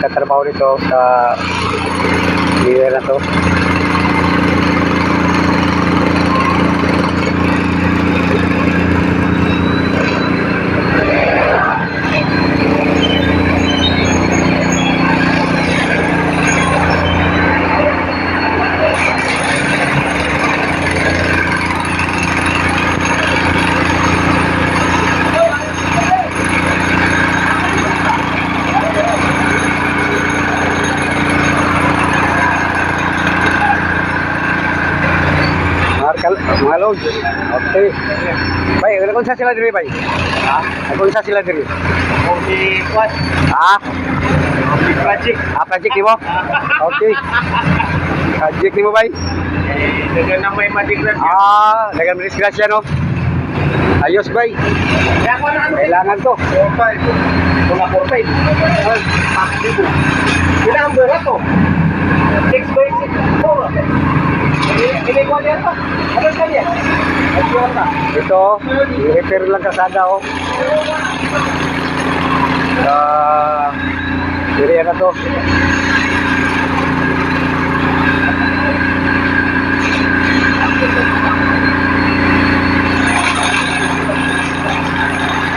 nagtatrabaho dito sa area na to. Mga load. Okay. Bay, kung saan sila diri, bay? Ha? Kung saan sila diri? Okay, what? Ha? Okay, project. Project ni mo? Okay. Project ni mo, bay? Dagan na may madigras. Dagan may disgrasya, no? Ayos, bay. Kailangan to. 4-5. Mga 4-5. Kailangan berat to. 6x6. Ini ko niya to. Ano sa niya? Ito, i-repair lang kasada, oh. Area na to.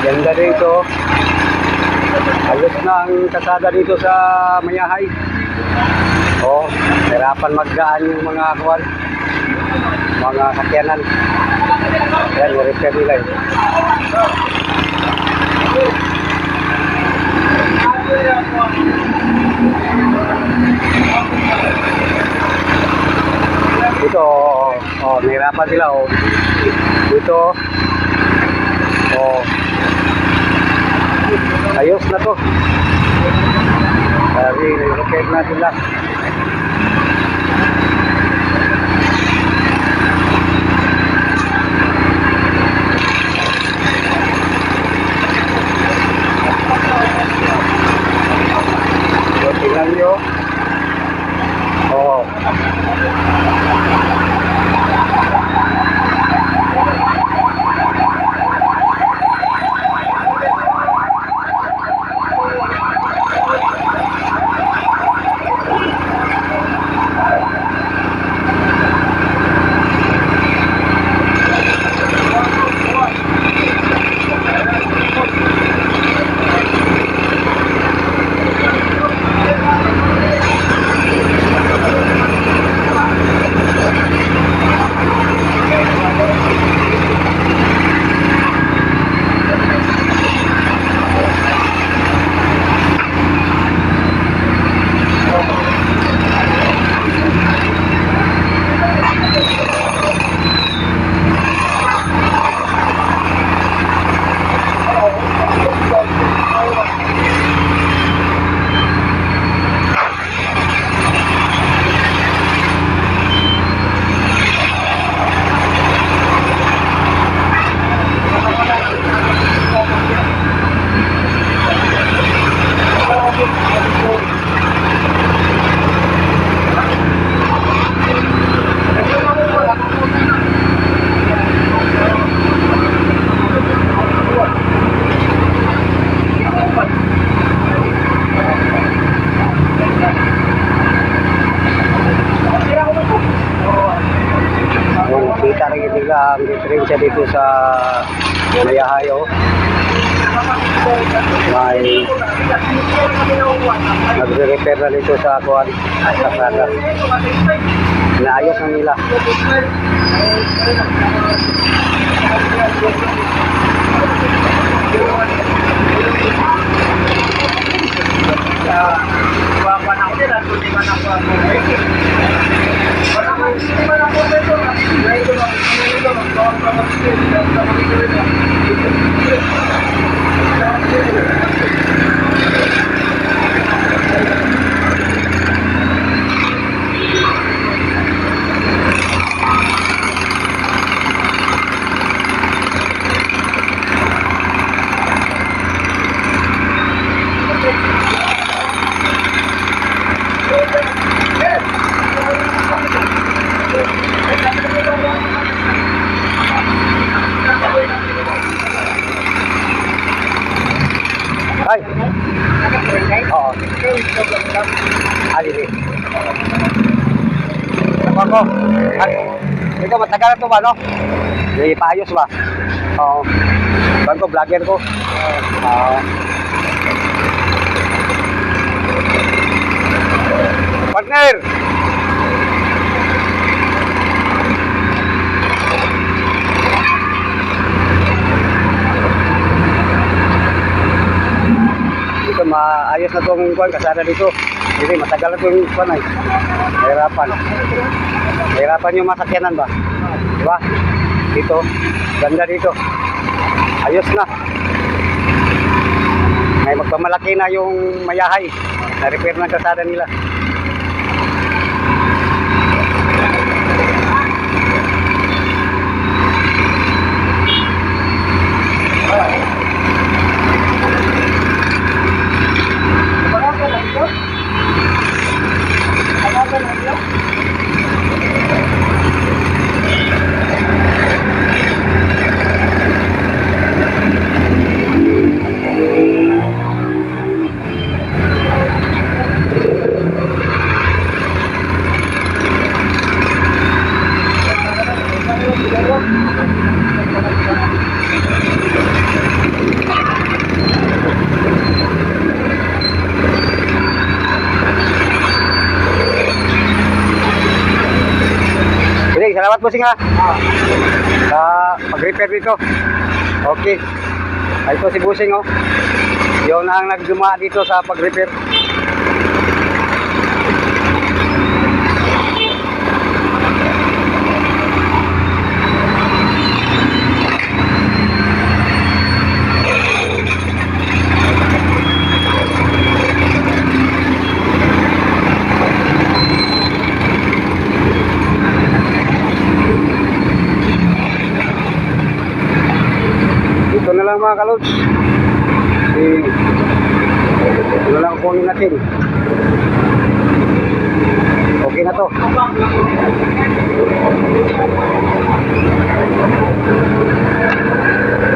Ganda dito. Ayos na ang kasada dito sa Mayahay. Oh, hirapan magdaan yung mga kuwan, mga sakyanan. Yan, i-repair nila eh. Dito, oh, nahirapan sila, oh. Dito, oh, ayos na to. Kasi i-repair na sila. So, tingnan nyo. Oh. Kita rin nila ang diferensya dito sa Mayahay, oh. May nagre-repair na dito sa kuwan, kasada. Naayos na nila. Dito. Ako. Ito, matagal na to ba, no? May paayos ba? Oo. Bago, vlogger ko. Oo. Partner! Dito, maayos na itong kuwan, kasada dito. Hindi, matagal na itong kuwan ay. Mahirapan. Mahirapan yung masakyanan ba? Diba? Dito, ganda dito. Ayos na. May magpamalaki na yung mayahay. Na-repair ng kasada nila. Sige, salamat po singa. Sa pag-repair dito. Okay. Ito si Busing oh. Yun ang nagduma dito sa pag-repair. Ito na lang mga kalods. Ito na lang kunin natin. Okay na to.